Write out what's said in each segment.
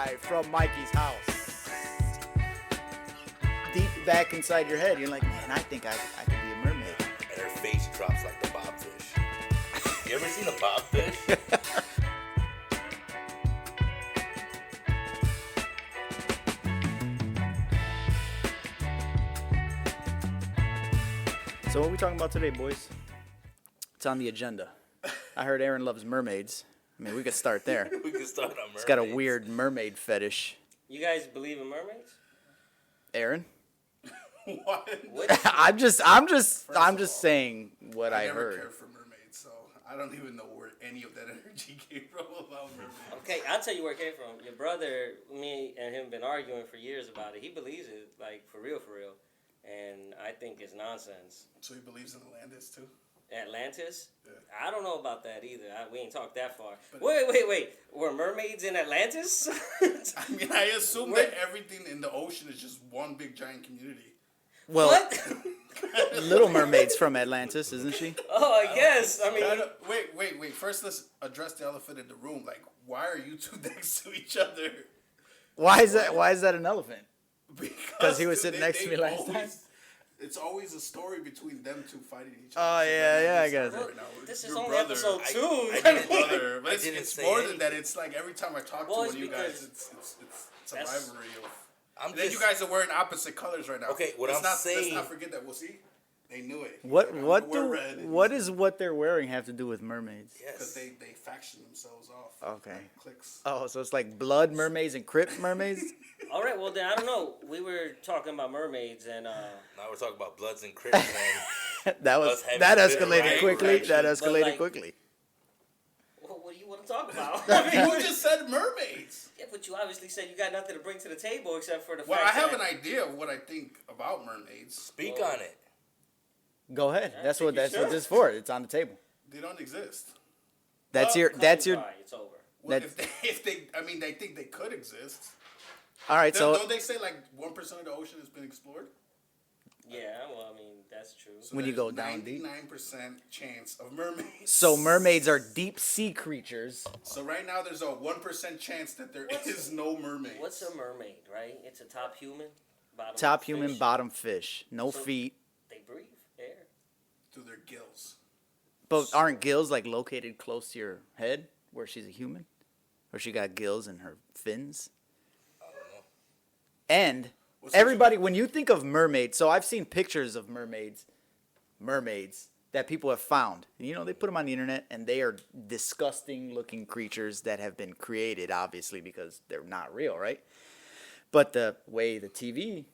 live from Mikey's house. Deep back inside your head, you're like, man, I think I could be a mermaid. And her face drops like the bobfish. You ever seen a bobfish? So what are we talking about today, boys? It's on the agenda. I heard Aaron loves mermaids. I mean, we could start there. We could start on mermaids. He's got a weird mermaid fetish. You guys believe in mermaids? Aaron? What? I'm just saying what I I never heard. cared for mermaids, so I don't even know where any of that energy came from about mermaids. Okay, I'll tell you where it came from. Your brother, me and him been arguing for years about it. He believes it, like, for real. And I think it's nonsense. So he believes in Atlantis, too? Atlantis? Yeah. I don't know about that either. We ain't talked that far. But wait. Were mermaids in Atlantis? I mean, I assume that everything in the ocean is just one big giant community. Well, What? Little Mermaid's from Atlantis, isn't she? Oh, I guess. I mean, Wait. First, let's address the elephant in the room. Like, why are you two next to each other? Why is that an elephant? Because he was sitting next to me last time? It's always a story between them two fighting each Oh, other. yeah, I guess. this is Your only brother- episode 2. Your brother, but didn't it's say more than anything. that. It's like every time I talk Well, to it's one of you guys, because it's a that's- rivalry of. I'm And then you guys are wearing opposite colors right now. Okay, what let's I'm saying- Let's not forget that. We'll see. They knew it. What What does what they're wearing have to do with mermaids? Because Yes. they faction themselves off. Okay. Clicks. Oh, so it's like blood mermaids and crypt mermaids? All right, well, then, I don't know. We were talking about mermaids, and Now we're talking about Bloods and Crips, man. that Us having that a bit of escalated quickly. That faction. escalated like- quickly. what do you want to talk about? You just said mermaids. Yeah, but you obviously said you got nothing to bring to the table except for the Well, I fact have that... an idea of what I think about mermaids. Speak Well, on it. Go ahead. I That's think what you this should. is for. It's on the table. They don't exist. That's Oh, your. Cut That's and your. dry, it's over. Well, That- if they, I mean, they think they could exist. All right. So Don't they say like 1% of the ocean has been explored? Yeah, well, I mean, that's true. So When you there's go down deep. 99% chance of mermaids. so mermaids are deep sea creatures. So right now there's a 1% chance that there What's- is no mermaid. What's a mermaid, right? It's a top human, bottom Top fish. human, bottom fish. No So- feet. They breathe air. Through their gills. But aren't gills like located close to your head where she's a human? Or she got gills in her fins? I don't know. And What's everybody, when you think of mermaids, so I've seen pictures of mermaids that people have found. You know, they put them on the internet, and they are disgusting looking creatures that have been created, obviously, because they're not real, right? But the way the TV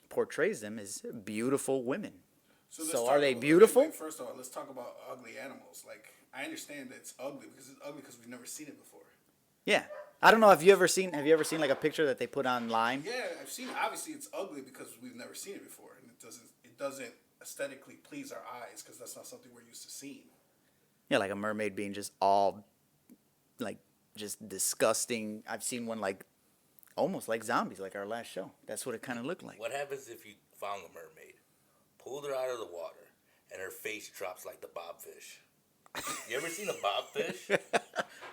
portrays them is beautiful women. let's So talk are they about- beautiful? wait, first of all, let's talk about ugly animals. Like, I understand that it's ugly because we've never seen it before. Yeah. I don't know. Have you ever seen like a picture that they put online? Yeah, I've seen it. Obviously, it's ugly because we've never seen it before, and it doesn't aesthetically please our eyes because that's not something we're used to seeing. Yeah, like a mermaid being just all, like, just disgusting. I've seen one like, almost like zombies, like our last show. That's what it kind of looked like. What happens if you found a mermaid, pulled her out of the water, and her face drops like the bobfish? You ever seen a bobfish?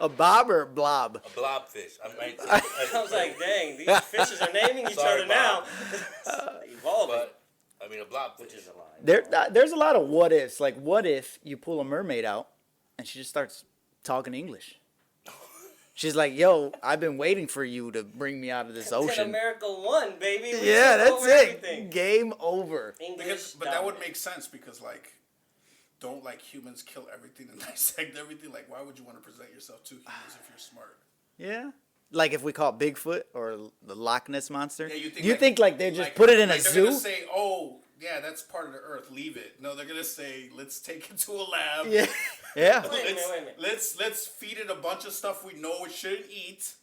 A bob or a blob? A blobfish. I was like, dang, these fishes are naming each Sorry, other now. Bob. Evolving. But, I mean, a blobfish. Which is a lie. There's a lot of what ifs. Like, what if you pull a mermaid out and she just starts talking English? She's like, yo, I've been waiting for you to bring me out of this Captain ocean. America won, baby. We Yeah, took that's over it. everything. Game over. English But that would dominant. make sense because, like, don't, like, humans kill everything and dissect everything? Like, why would you want to present yourself to humans if you're smart? Yeah. Like if we call it Bigfoot or the Loch Ness Monster. Yeah, Do you think like they just put it in a they're zoo? gonna say, oh, yeah, that's part of the earth, leave it. No, they're going to say, let's take it to a lab. Yeah. Yeah. Wait a minute. Let's feed it a bunch of stuff we know it shouldn't eat.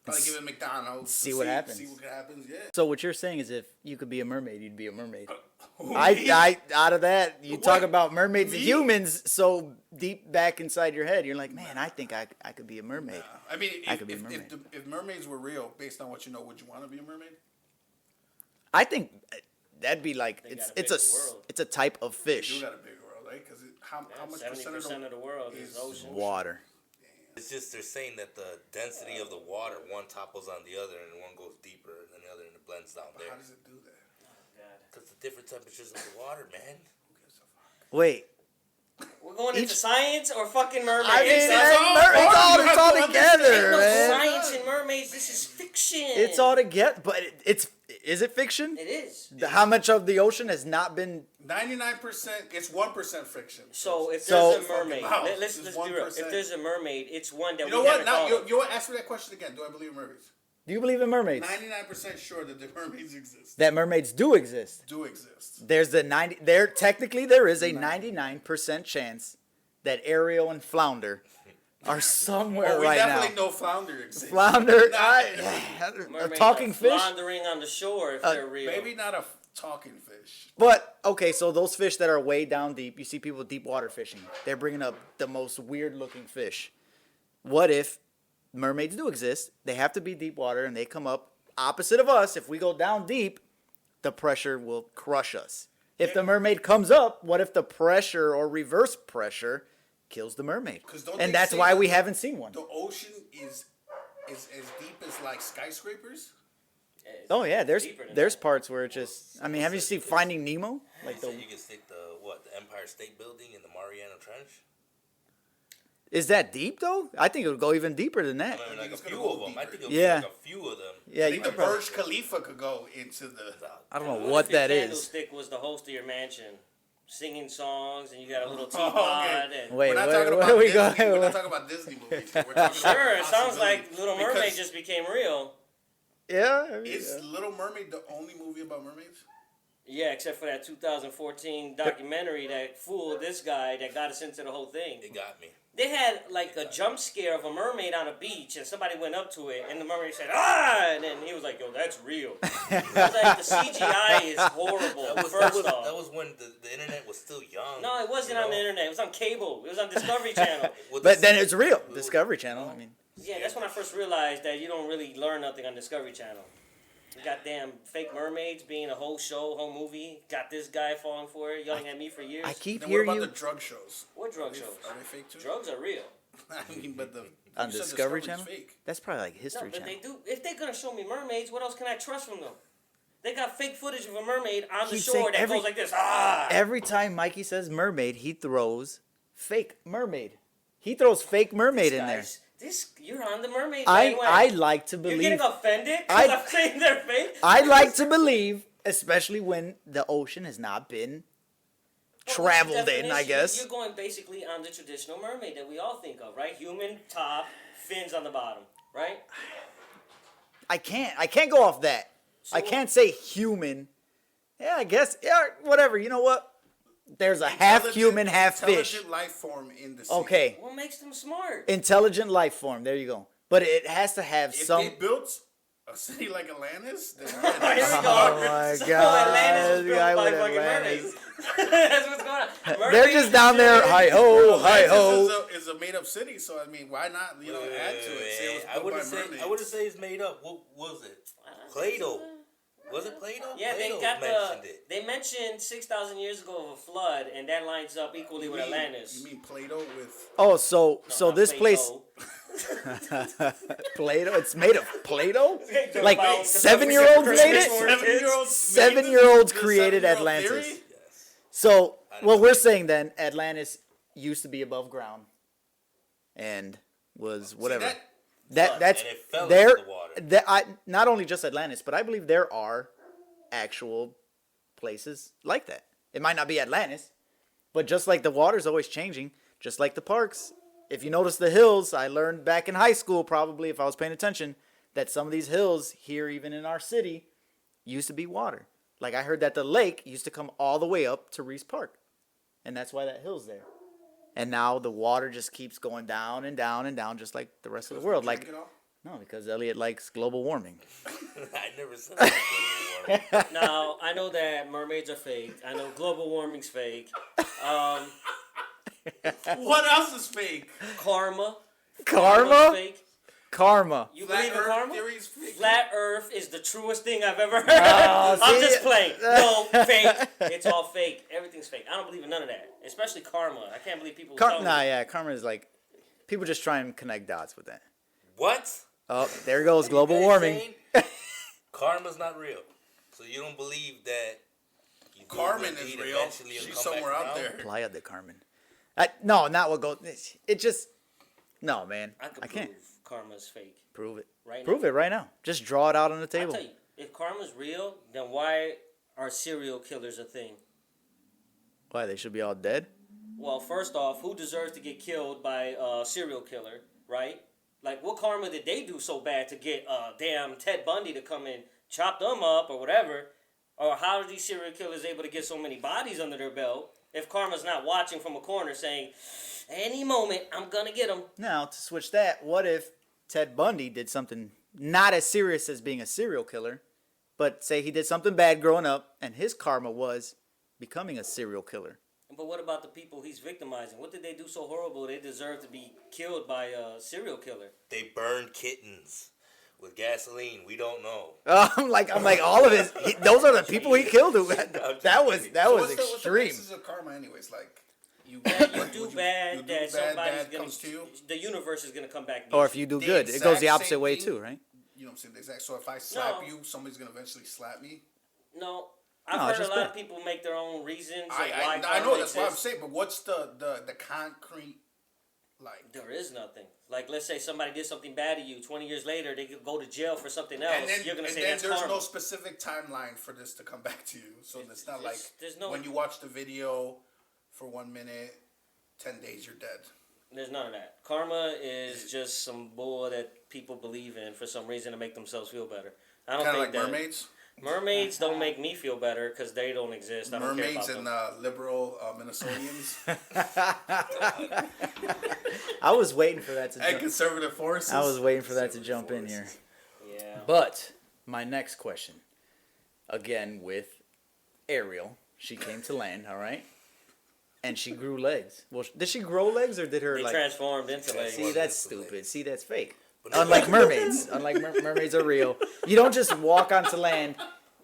Probably give it McDonald's. See to what happens. See what happens, yeah. So what you're saying is if you could be a mermaid, you'd be a mermaid. Me? I out of that, you talk What? about mermaids and Me? humans so deep back inside your head, you're like, man, I think I could be a mermaid. I mean, I if, could be a if, mermaid. if mermaids were real, based on what you know, would you want to be a mermaid? I think that'd be like They it's got a it's a bigger world. it's a type of You fish. got a big world, right? Because how much 70% percent of the world is ocean. Water. It's just they're saying that the density of the water, one topples on the other, and one goes deeper than the other, and it blends down there. How does it do that? Because the different temperatures of the water, man. Who gives a fuck? Wait. We're going into science or fucking mermaids? I mean, It's it's all together, no man. science in mermaids. This is fiction. It's all together, but is it fiction? It is. How much of the ocean has not been? 99%. It's 1% fiction. So if So- there's a mermaid, Wow, let's this is be real. 1%. If there's a mermaid, it's one that You know we what? haven't Now, thought of. you ask me that question again. Do I believe in mermaids? Do you believe in mermaids? 99% sure that the mermaids exist. That mermaids do exist. Do exist. There's a 90. Technically there is a 99% chance that Ariel and Flounder are somewhere Well, we right definitely now. know Flounder exists. Flounder, Not- a Mermaids talking are fish. floundering on the shore if they're real. Maybe not a talking fish. But okay, so those fish that are way down deep, you see people deep water fishing. They're bringing up the most weird looking fish. What if mermaids do exist? They have to be deep water, and they come up opposite of us. If we go down deep, the pressure will crush us. If the mermaid comes up, what if the pressure or reverse pressure kills the mermaid? 'Cause don't they And that's say why that we haven't seen one. The ocean is as deep as like skyscrapers. Yeah, it's Oh yeah, deeper than there's that. parts where it just. I mean, have you seen Finding Nemo? Like So the you can stick the Empire State Building in the Mariana Trench. is that deep though? I think it would go even deeper than that. I mean, I like think a it's gonna few go of them. I deeper. think it'll be Yeah. like a few of them. Yeah, I you think the could probably. Burj Khalifa could go into the. I don't know What what if your that is. candlestick was the host of your mansion, singing songs, and you got a little Oh, teapot. okay. And Wait, We're not where- talking where about we Disney. going? We're not talking about Disney movies. We're talking sure, about it sounds like possibilities. Little Mermaid Because just became real. Yeah. I mean, Is yeah. Little Mermaid the only movie about mermaids? Yeah, except for that 2014 documentary that fooled this guy that got us into the whole thing. It got me. They had like a jump scare of a mermaid on a beach, and somebody went up to it, and the mermaid said, "Ah!" And then he was like, "Yo, that's real." I was like, the CGI is horrible. First off, That was when the internet was still young. no, it wasn't you on the know? internet. It was on cable. It was on Discovery Channel. With But the- then it's real. Discovery Channel. I mean, Yeah, that's when I first realized that you don't really learn nothing on Discovery Channel. Goddamn fake mermaids being a whole show, whole movie. Got this guy falling for it, yelling at me for years. I keep Then what hearing about you the drug shows? What drug Are they- shows? Are they fake too? Drugs are real. I mean, but the on you said Discovery Discovery's Channel. Fake. That's probably like No, History but Channel. they do. If they're gonna show me mermaids, what else can I trust from them? They got fake footage of a mermaid on the Keep shore saying that every- goes like this. Ah! Every time Mikey says mermaid, he throws fake mermaid. He throws fake mermaid in there. Guys, you're on the mermaid I bandwagon. like to You're believe. getting offended because I'm saying they're fake? I like to believe, especially when the ocean has not been Well, traveled what's the in. I definition? guess. You're going basically on the traditional mermaid that we all think of, right? Human top, fins on the bottom, right? I can't go off that. So I can't say human. Yeah, I guess. Yeah, whatever. You know what? There's a half human, half fish. Intelligent life form in the sea. Okay, What makes them smart? intelligent life form. There you go. But it has to have If some. they built a city like Atlantis, then Here we go. Oh my So God! Atlantis was built Guy by with fucking Atlantis. mermaids. That's what's going on. They're Mermaids just down there. is- Hi ho, hi Atlantis ho. is a made up city, so I mean, why not add to it? Say it was I built wouldn't by say. mermaids. I wouldn't say it's made up. What was it? Play-Doh. Was it Play-Doh? Yeah, Play-Doh they got mentioned the. it. They mentioned 6,000 years ago of a flood, and that lines up equally with Atlantis. You mean Play-Doh with? Oh, so Not this Play-Doh. place, Play-Doh. It's made of Play-Doh. Like About 7-year-olds made it. Seven-year-olds. 7-year-olds created Atlantis. Yes. So, well, we're saying then Atlantis used to be above ground, and was whatever. That's And it fell there. into the water. Not only just Atlantis, but I believe there are actual places like that. It might not be Atlantis, but just like the water's always changing, just like the parks. If you notice the hills, I learned back in high school, probably if I was paying attention, that some of these hills here, even in our city, used to be water. Like I heard that the lake used to come all the way up to Reese Park, and that's why that hill's there. And now the water just keeps going down and down and down, just like the rest of the world. Like, no, because Elliot likes global warming. I never said that. Now, I know that mermaids are fake. I know global warming's fake. What else is fake? Karma. Karma? Karma's fake. Karma. You Flat believe in Earth karma? theory is fake. Flat Earth is the truest thing I've ever heard. Oh, I'm see? just playing. No, fake. It's all fake. Everything's fake. I don't believe in none of that. Especially karma. I can't believe people tell me. Nah, yeah, karma is like, People just try and connect dots with that. What? Oh, there goes You global guys warming. saying karma's not real. So you don't believe that you do Carmen good is deed, real. eventually it'll She's come back somewhere out around? there. Playa de Carmen. No, not what goes. It just. No, man. I can't prove karma's fake. prove it. Right now. Prove it right now. Just draw it out on the I table. tell you, if karma's real, then why are serial killers a thing? Why they should be all dead? Well, first off, who deserves to get killed by a serial killer, right? Like, what karma did they do so bad to get damn Ted Bundy to come and chop them up or whatever? Or how are these serial killers able to get so many bodies under their belt if karma's not watching from a corner saying, any moment, I'm gonna get him? Now, to switch that, what if Ted Bundy did something not as serious as being a serial killer, but say he did something bad growing up and his karma was becoming a serial killer? But what about the people he's victimizing? What did they do so horrible they deserve to be killed by a serial killer? They burned kittens with gasoline. We don't know. I'm like all of his. Those are the people he killed. That was What's the extreme. basis of karma, anyways? Like, you Do bad, you do that bad, somebody's bad gonna, comes to you. the universe is gonna come back. Or if you do The good, it exact goes the opposite same way thing. too, right? You know what I'm saying? The exact. So if I slap No. you, somebody's gonna eventually slap me. No, No, I've it's heard a just lot of bad. people make their own reasons. of I why know karma that's what I'm exists. saying, but what's the concrete like? There is nothing. Like, let's say somebody did something bad to you. 20 years later, they could go to jail for something else. And then, You're gonna and say then that's there's karma. no specific timeline for this to come back to you. So it's not like there's no- when you watch the video for 1 minute, 10 days you're dead. There's none of that. Karma is just some bull that people believe in for some reason to make themselves feel better. I don't Kind of think like that mermaids. mermaids don't make me feel better because they don't exist. I don't Mermaids care and about them. liberal Minnesotans I was waiting for that to. and Jump. conservative forces. I was waiting for that to jump in here. Yeah. But my next question, again with Ariel, she came to land, all right, and she grew legs. Well, did she grow legs or did her They like? transformed into legs. See, that's stupid. See, that's fake. But Unlike mermaids, mermaids are real. You don't just walk onto land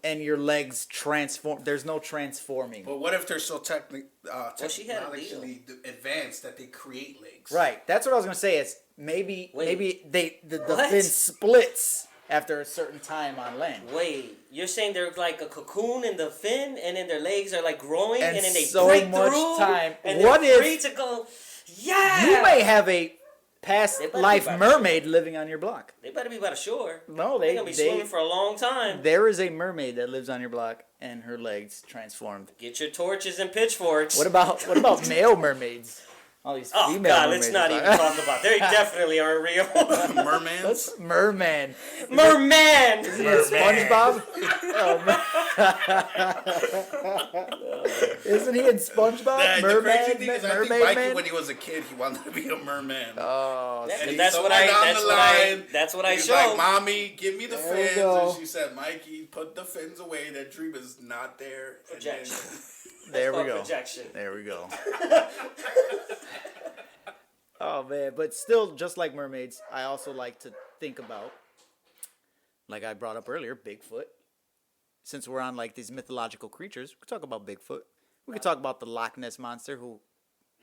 and your legs transform. There's no transforming. But what if they're so she had a technologically advanced that they create legs? Right. That's what I was gonna say. Is maybe Wait. the What? fin splits after a certain time on land. Wait, you're saying they're like a cocoon in the fin, and then their legs are like growing, And and then they so break much through, time. and What they're if- free to go? Yeah, You may have a past They better be life back. mermaid living on your block. They better be by the shore. No, They're gonna be swimming for a long time. There is a mermaid that lives on your block, and her legs transformed. Get your torches and pitchforks. What about male mermaids? All these Oh female God, mermaids. let's not even talk about. They definitely aren't real. Mermans. That's merman. Merman. Is he a SpongeBob? Isn't he in SpongeBob? The Merman, crazy thing is, I think mermaid Mikey, man. when he was a kid, he wanted to be a merman. Oh, Yeah, see. And that's what I. somewhere down That's the what I. line, That's what I He's show. like, "Mommy, give me the There we fins," go. and she said, "Mikey, put the fins away. That dream is not there." And then- Projection. There we Called go. Projection. There we go. Oh man, but still, just like mermaids, I also like to think about, like I brought up earlier, Bigfoot. Since we're on like these mythological creatures, we could talk about Bigfoot. We could talk about the Loch Ness monster, who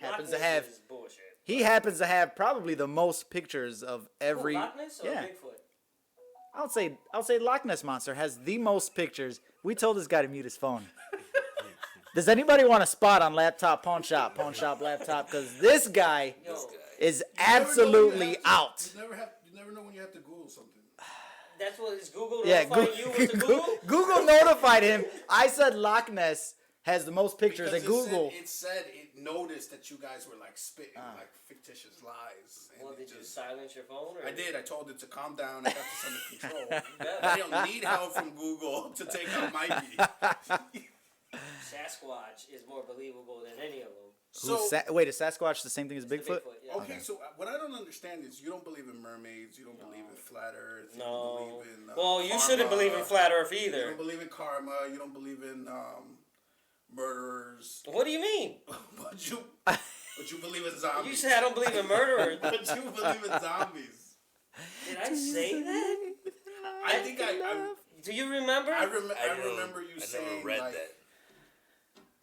happens Loch to Ness have. is bullshit. He happens to have probably the most pictures of every. Loch Ness or yeah, Bigfoot? I'll say Loch Ness monster has the most pictures. We told this guy to mute his phone. Does anybody want a spot on laptop pawn shop laptop? Because this guy Yo, is You never know when you absolutely have to- out. You never know when you have to Google something. that's what is Google Yeah, notifying you with the Google? Google notified him. I said Loch Ness has the most pictures, Because and Google. It said it noticed that you guys were like spitting like fictitious lies. And Well, it did you just, silence your phone? Or I did. I told it to calm down. I got this under control. bet. I don't need help from Google to take out Mikey. Sasquatch is more believable than any of them. Wait, is Sasquatch the same thing as It's the Bigfoot? yeah. Okay, so what I don't understand is you don't believe in mermaids, you don't believe in flat Earth, you No. don't believe in Well, you karma, shouldn't believe in flat Earth You either. don't believe in karma. You don't believe in murderers. What do you mean? But you believe in zombies. You said I don't believe in murderers. But you believe in zombies. Did I say that? I think I Do you remember? remember you I saying never read like, that.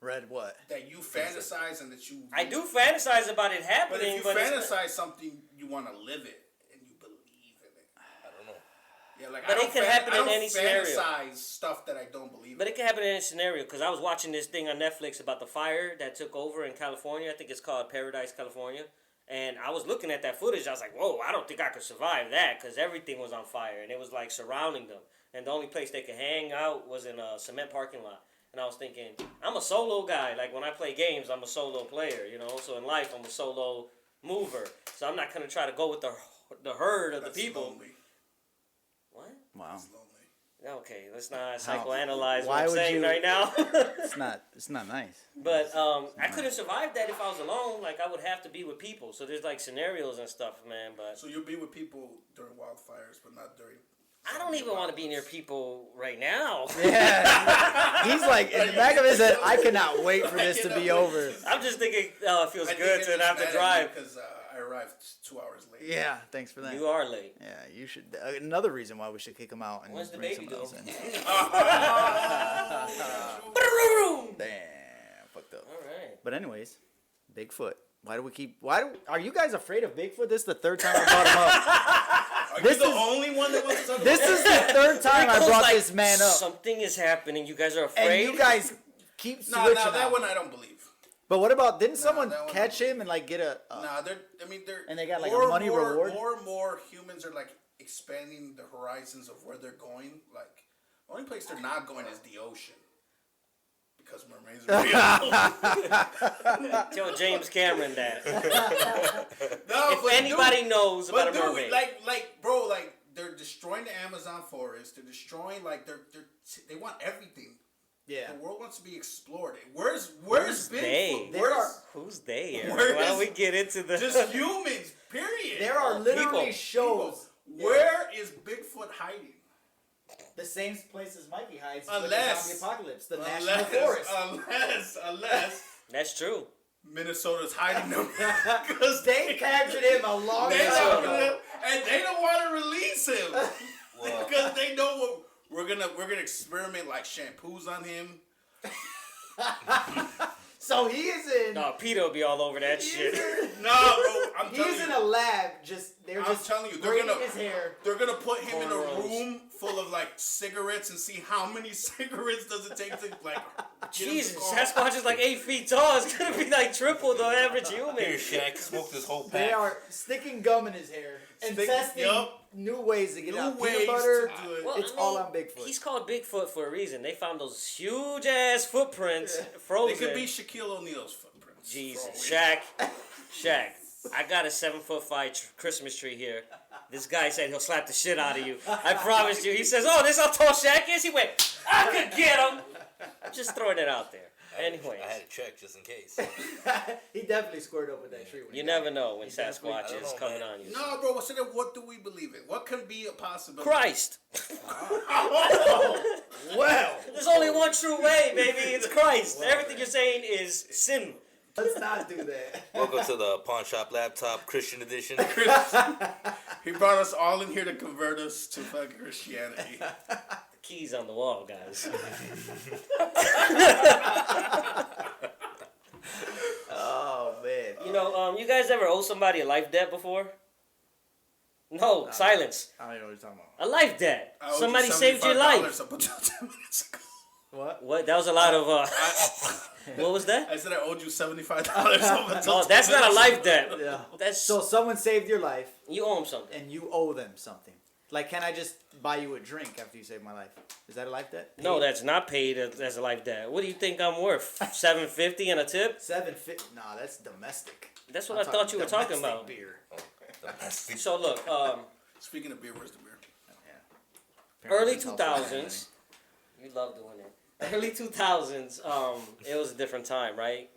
Read what? That you fantasize and that you. I do fantasize about it But happening, if you but it's not- fantasize something, you want to live it and you believe in it. I don't know. Yeah, like But I it can happen I in don't any scenario. fantasize stuff that I don't believe. But in. it can happen in any scenario, because I was watching this thing on Netflix about the fire that took over in California. I think it's called Paradise, California. And I was looking at that footage. I was like, whoa, I don't think I could survive that, because everything was on fire. And it was like surrounding them. And the only place they could hang out was in a cement parking lot. And I was thinking, I'm a solo guy. Like, when I play games, I'm a solo player, you know? So in life, I'm a solo mover. So I'm not going to try to go with the herd of That's the people. lonely. What? Wow. That's lonely. Okay, let's not psychoanalyze Why what I'm would saying you- right now. It's not nice. But I couldn't survive that if I was alone. Like, I would have to be with people. So there's like scenarios and stuff, man. But So you'll be with people during wildfires, but not during. I don't even want to be near people right now. Yeah. He's like, in the back of his head, I cannot wait for this to be over. I'm just thinking, it feels good to not have to drive. Because I arrived 2 hours late. Yeah, thanks for that. You are late. Yeah, you should. Another reason why we should kick him out and When's the bring baby someone else doing? in. All Damn, fucked up. right. But anyways, Bigfoot. Are you guys afraid of Bigfoot? This is the third time I brought him up. Are This you the is- only one that wants to talk This about is the third time I Rico's brought like, this man up. Something is happening. You guys are And afraid. you guys keep switching No, that out. one I don't believe. But what about, didn't someone that one catch I him and like get a... Nah, they're. And they got, like, a more money and more, reward? More and more humans are like expanding the horizons of where they're going. Like, the only place they're not going is the ocean. Because mermaids are real. Tell James Cameron that. No, If but anybody dude, knows about a but mermaid. dude, bro, they're destroying the Amazon forest. They're destroying, they want everything. Yeah. The world wants to be explored. Where's they? Bigfoot? Who's they? Eric? Where Why don't is- we get into the... Just humans, period. There are literally people. shows. Where is Bigfoot hiding? The same place as Mikey hides Unless- with the zombie apocalypse, the national forest. Unless That's true. Minnesota's hiding them because They captured him a long they time don't, ago. and they don't want to release him Well, because they know what we're gonna experiment like shampoos on him. So he is in. No, Peter will be all over that He shit. is in, No, bro, I'm he telling is in you. a lab. They're I'm just telling you, they're braiding gonna- his hair. They're gonna put him in a Cornrows. room full of like cigarettes and see how many cigarettes does it take to like. get him Jesus, gone. Sasquatch is like 8 feet tall. It's gonna be like triple the average human. here, Shaq smoked this whole They pack. are sticking gum in his hair and testing yup. new ways to get New out ways peanut butter. to do it. Well, It's all on Bigfoot. He's called Bigfoot for a reason. They found those huge ass footprints frozen. They could be Shaquille O'Neal's footprints. Jesus, For all we Shaq. I got a 7'5" Christmas tree here. This guy said he'll slap the shit out of you. I promise you. He says, "Oh, this how tall Shaq is." He went, "I could get him." I'm just throwing it out there. Anyways, I had to check just in case. He definitely squared up with that tree. When you he got never it. know when He definitely- Sasquatch I don't is know, coming man. on you. No, bro. So then, what do we believe in? What can be a possibility? Christ. Well, There's only one true way, baby. It's Christ. Everything you're saying is sin. let's not do that. Welcome to the Pawn Shop Laptop Christian Edition. He brought us all in here to convert us to fucking Christianity. The keys on the wall, guys. Oh man. You know, you guys ever owe somebody a life debt before? No, silence. I don't know what you're talking about. A life debt. I owed you Somebody saved your $75 life. Up until 10 minutes ago. What? What? That was a lot of. What was that? I said I owed you $75 up until. Oh, that's 10 not a minutes life ago. debt. Yeah. That's So someone saved your life, you owe them something. and you owe them something. Like, can I just buy you a drink after you save my life? Is that a life debt? No, that's not paid as a life debt. What do you think I'm worth? $7.50 and a tip? $7.50. Nah, that's domestic. That's what I'm I thought you were talking domestic about. Beer. So look, Speaking of beer, where's the beer? early Apparently it's also 2000s. You love doing it. Early 2000s. It was a different time, right?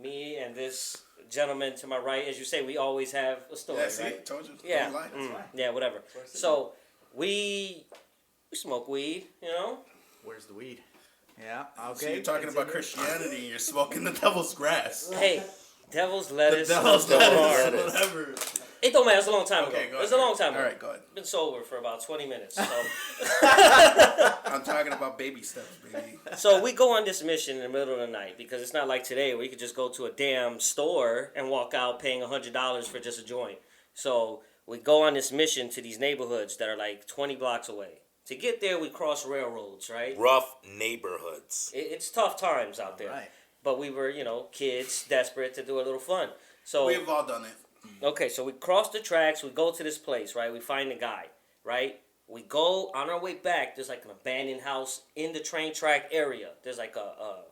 Me and this gentleman to my right, as you say, we always have a story, Yeah, see, right? told you. Yeah, Don't lie. yeah, whatever. So we smoke weed, you know. Where's the weed? Yeah. Okay. So you're talking about continue. Christianity and you're smoking the devil's grass. Hey, devil's The lettuce. devil's no lettuce, more. whatever. It don't matter. It's a long time Okay, ago. go It's a ahead. long time ago. All right, go ahead. Been sober for about 20 minutes. So. I'm talking about baby steps, baby. So we go on this mission in the middle of the night because it's not like today where you could just go to a damn store and walk out paying $100 for just a joint. So we go on this mission to these neighborhoods that are like 20 blocks away. To get there, we cross railroads, right? Rough neighborhoods. It's tough times out there. Right. But we were, kids desperate to do a little fun. So We've all done it. okay, so we cross the tracks. We go to this place, right? We find the guy, right? We go on our way back. There's like an abandoned house in the train track area. There's like a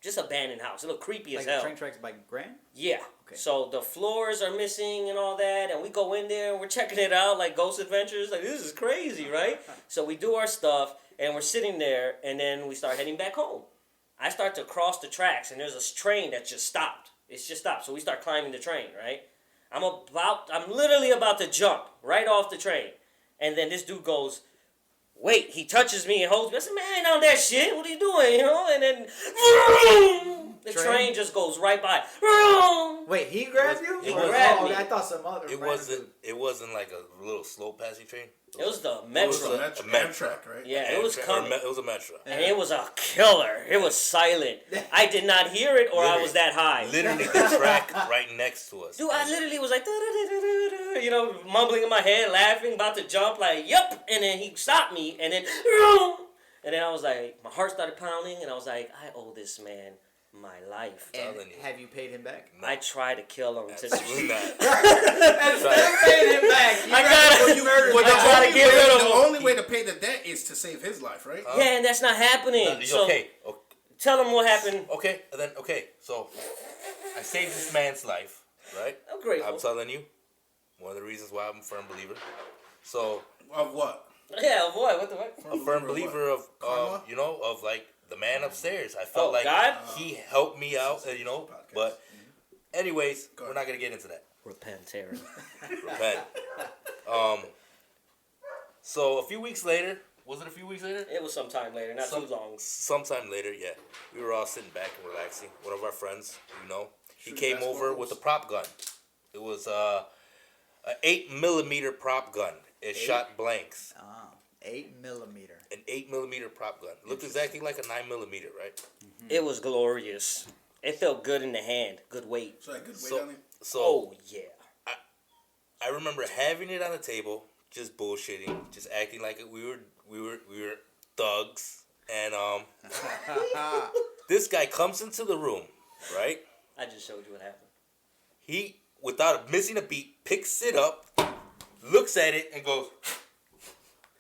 just abandoned house. It look creepy Like as the hell. train tracks by Grant? Yeah. Okay. So the floors are missing and all that, and we go in there and we're checking it out like Ghost Adventures. Like, this is crazy, right? So we do our stuff and we're sitting there, and then we start heading back home. I start to cross the tracks, and there's a train that just stopped. It's just stopped. So we start climbing the train, right? I'm literally about to jump right off the train, and then this dude goes, wait, he touches me and holds me. I said, man, I ain't on that shit. What are you doing? And then the train just goes right by. Wait, he grabbed you? He Or- grabbed me. I thought some other. It wasn't like a little slow passing train. It was the It was metro. a Metro. Metro. Amtrak, right? Yeah, it was coming. It was a metro. And it was a killer. It was silent. I did not hear it, or I was that high. Literally the track right next to us. Dude, I literally was like, mumbling in my head, laughing, about to jump, like, yep. And then he stopped me, and then I was like, my heart started pounding, and I was like, I owe this man my life. And telling you. have you paid him back? No. I tried to kill him. Absolutely not. And still paid him back. You I gotta gotta- go murder Well, him. I tried to get rid of the him. only way to pay the debt is to save his life, right? Yeah, and that's not happening. So okay. tell him what happened. Okay. So I saved this man's life, right? I'm grateful. I'm telling you, one of the reasons why I'm a firm believer. So Of what? Yeah, boy, what the fuck? a firm believer of Karma? of like the man upstairs. I felt like God? he helped me out, Podcast. But anyways, Go we're ahead. not gonna get into that. Repent, Aaron. Repent. So a few weeks later, was it a few weeks later? It was some time later, not too long. Sometime later, yeah. We were all sitting back and relaxing. One of our friends, he Shooting came basketball over hoops? with a prop gun. It was an 8mm prop gun. It shot blanks. 8mm. An 8mm prop gun. Looked exactly like a 9mm, right? It was glorious. It felt good in the hand. Good weight. So that good weight So, on it? so Oh, yeah. I remember having it on the table, just bullshitting, just acting like we were thugs, and this guy comes into the room, right? I just showed you what happened. He, without missing a beat, picks it up, looks at it, and goes,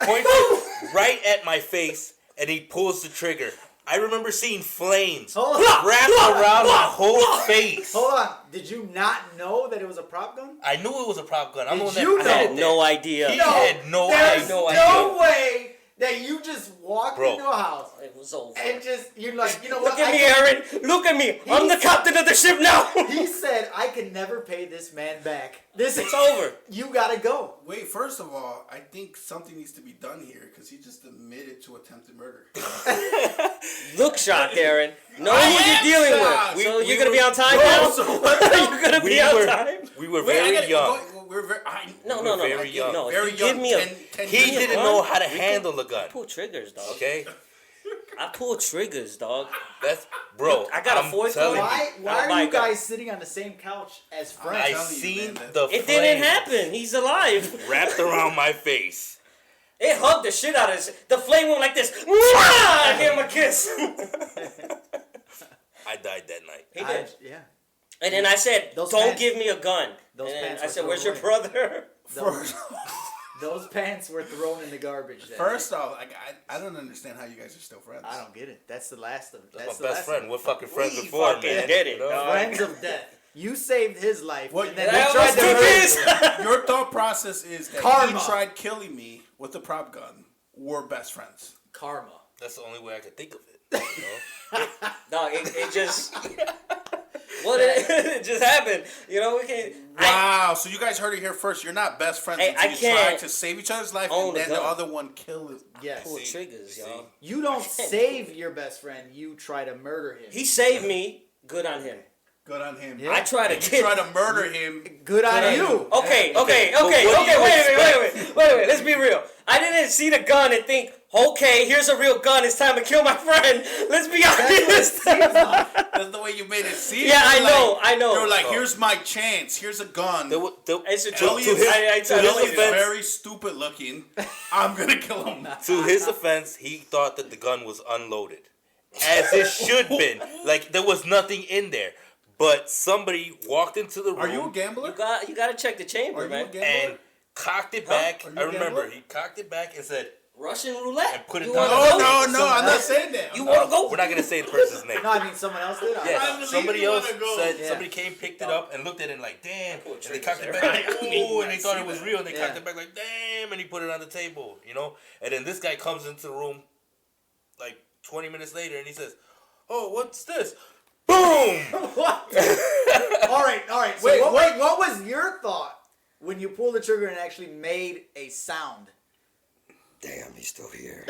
points it right at my face, and he pulls the trigger. I remember seeing flames Hold on. wrapped around my whole face. Hold on. Did you not know that it was a prop gun? I knew it was a prop gun. I'm the Did one that you put know? I it had there. no idea. He had no There's idea. no no way that you just walked Bro. into a house It was over. and you're like, you know what? Look at me, Aaron. Look at me. I'm the captain of the ship now. He said, I can never pay this man back. This It's is over. You gotta go. Wait, first of all, I think something needs to be done here because he just admitted to attempted murder. Look shocked, Aaron. Know I who you're am dealing shocked. with. So We you're going to be were- on time Bro, now? so what You're going to be on time? We were Wait, I very gotta- young. We're very. No, We're no. very young. No, if Very you young. give me a... 10 He years Give me a didn't gun? know how to We handle a gun. pull triggers, dog. Okay, I pull triggers, dog. that's bro. I got a I'm fourth telling one. you, Why Oh my are you God. guys sitting on the same couch as I friends? telling you, seen man, the It flames didn't happen. He's alive. wrapped around my face. It hugged the shit out of us. The flame went like this. Mwah! I gave him a kiss. I died that night. He did. Yeah. And then I said, Those don't pants- give me a gun. those And then pants I were said, where's thrown your away. brother? Those, those pants were thrown in the garbage. That First day. off, I don't understand how you guys are still friends. I don't get it. That's the last of it. That's the my best last friend. of We're fucking friends We before, fucking man. did it, You know? dog. Friends of death. You saved his life. What- and then I we almost tried to took murder his. you. Your thought process is that Karma. he tried killing me with the prop gun. We're best friends. Karma. That's the only way I could think of it. You know? No, it just... What it just happened. You know, we can't... Wow, so you guys heard it here first. You're not best friends Hey, until I you can't try to save each other's life own and the then the gun. other one kill it. Yes. Pull See, triggers, see. y'all. You don't save your best friend. You try to murder him. He saved me. Good on him. Good on him. Yeah. I try to You get. try to murder him. Good on on you. you. Okay. what do you Wait. Let's be real. I didn't see the gun and think, okay, here's a real gun. It's time to kill my friend. Let's be honest. That's the way you made it seem. Yeah, I You're know, like- I know. You're like, here's my chance. Here's a gun. It's a To joke. his- I to his totally- He's offense- very stupid looking. I'm gonna kill him. To his offense, he thought that the gun was unloaded, as it should been. Like there was nothing in there, but somebody walked into the room. Are you a gambler? You gotta check the chamber, Are you man. a gambler? and cocked it back. Are you I a remember gambler? he cocked it back and said, Russian roulette. And put it You down. wanna No, go? no, I'm not saying that. You wanna go? "We're not gonna say the person's name." No, I mean someone else did. I Yes, believe somebody you else wanna go. said Yeah. somebody came, picked it up, and looked at it like, "Damn!" And they triggers cocked it there. back, like, I need "Ooh!" And to they thought see it was that. real, and they Yeah. cocked it back like, "Damn!" And he put it on the table, you know. And then this guy comes into the room, like 20 minutes later, and he says, "Oh, what's this?" Boom! What? all right. So Wait, what was your thought when you pulled the trigger and actually made a sound? Damn, he's still here.